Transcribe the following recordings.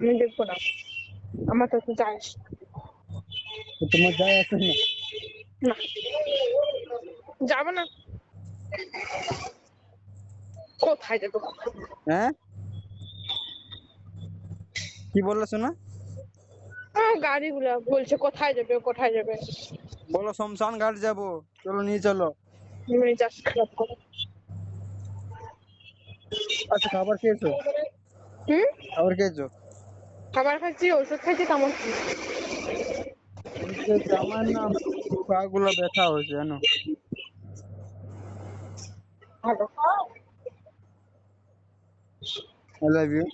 আমি দেখবো না, আমার তো যায় আসে তো তোমার যায় আসে না? না, যাবো না। কোথায় যাবো? হ্যাঁ, কি বললো শোনা? গাড়িগুলা বলছে কোথায় যাবে কোথায় যাবে। বলো শমশান ঘাট যাবো, চলো নিয়ে চলো। মেজাজ খারাপ করে। আচ্ছা, খাবার খেয়েছো? হুম, খাবার খেয়েছো? খাবার খাচ্ছি, ওষুধ খাচ্ছি, তেমন কি? আমার না পা গুলো ব্যথা হয়েছে জানো। ভালো। I love you.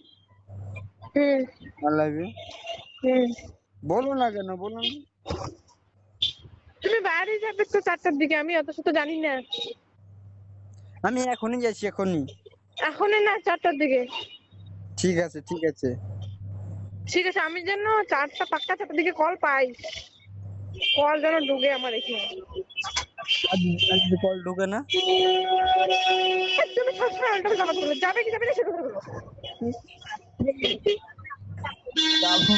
Hmm I love you. Hmm. বলো না কেন, বলো না। তুমি বাইরে যাবে তো 4টার দিকে, আমি অত শত জানি না। আমি এখনই যাচ্ছি, এখনই। এখনই না, 4টার দিকে। ঠিক আছে, ঠিক আছে। ঠিক আছে, আমি যেন 4টা পাক্কা 4টার দিকে কল পাই, কল যেন ঢুকে আমার এখানে। আজ আজ যদি কল ঢোকে না? তুমি সবসময় উল্টো পাল্টা কথা বলো, যাবে কি যাবে না সেটা বলো। যাবো,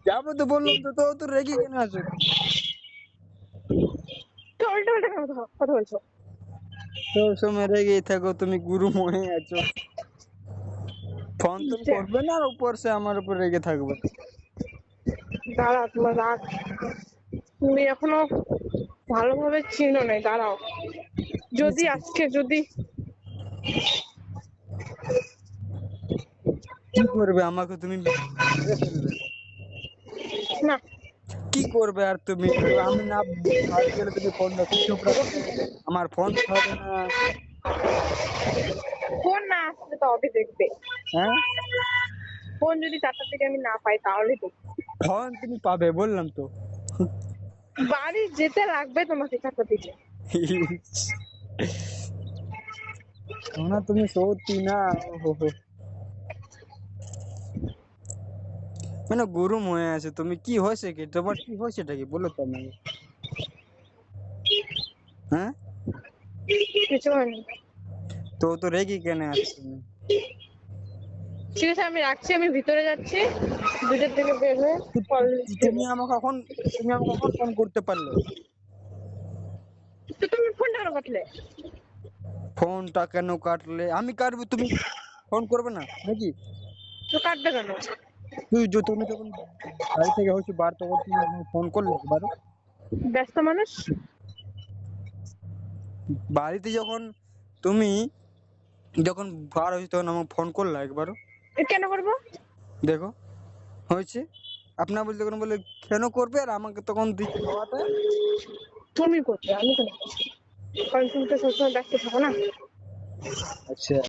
যাবো তো বললাম তো, তো তো রেগে কেন আছো? তো উল্টো পাল্টা কথা বলছো। সব সময় রেগেই থাকো, তুমি গুরু হয়ে আছো। ফোন তুমি করবে না আর উপর সে আমার উপর রেগে থাকবে। দাঁড়া, তোমার রাগ তুমি এখনো ভালোভাবে চিনো নাই, দাঁড়াও। যদি আজকে যদি কি করবে আমাকে তুমি মেরে ফেলবে? না, কি করবে আর তুমি? আমি না বাড়ি গেলে তুমি ফোনটা সুইচ অফ রাখবে, আমার ফোন হবে না। ফোন না আসলে তবে দেখবে। হ্যাঁ, ফোন যদি 4টার দিকে আমি না পাই তাহলে দেখবে। ফোন তুমি পাবে বললাম তো। বাড়ি যেতে লাগবে তোমাকে 4টার দিকে। না তুমি সত্যি না। ওহো, মানে গরম হয়ে আছে তুমি। কি হয়েছে কি তোমার, কি হয়েছেটা কি বলো তো আমাকে। হ্যাঁ, কিছু হয়নি। তো তো রেগে কেন আছো তুমি? ঠিক আছে, আমি রাখছি, আমি ভিতরে যাচ্ছি, 2টার দিকে বের হয়ে কল তুমি দেবো। আমাকে কখন, তুমি আমাকে কখন ফোন করতে পারলে? তো তুমি ফোনটা কেন কাটলে? ফোনটা কেন কাটলে? আমি কাটবো, তুমি ফোন করবে না নাকি? তো কাটবে কেন? তুমি যখন বাড়ি থেকে হচ্ছে বার, তখন তুমি আমাকে ফোন করলে একবার। ব্যস্ত মানুষ। বাড়িতে যখন তুমি যখন বার হয়েছে তখন আমাকে ফোন করলে একবারও? কেন করবো? দেখো হয়েছে। আপনার বলতে কোনো বলে কেন করবে, আর আমাকে তখন দিচ্ছে খাওয়াটা। তুমি করবে, আমি কেন করবো? কারণ তুমি তো সবসময় ব্যস্ত থাকো না। আচ্ছা।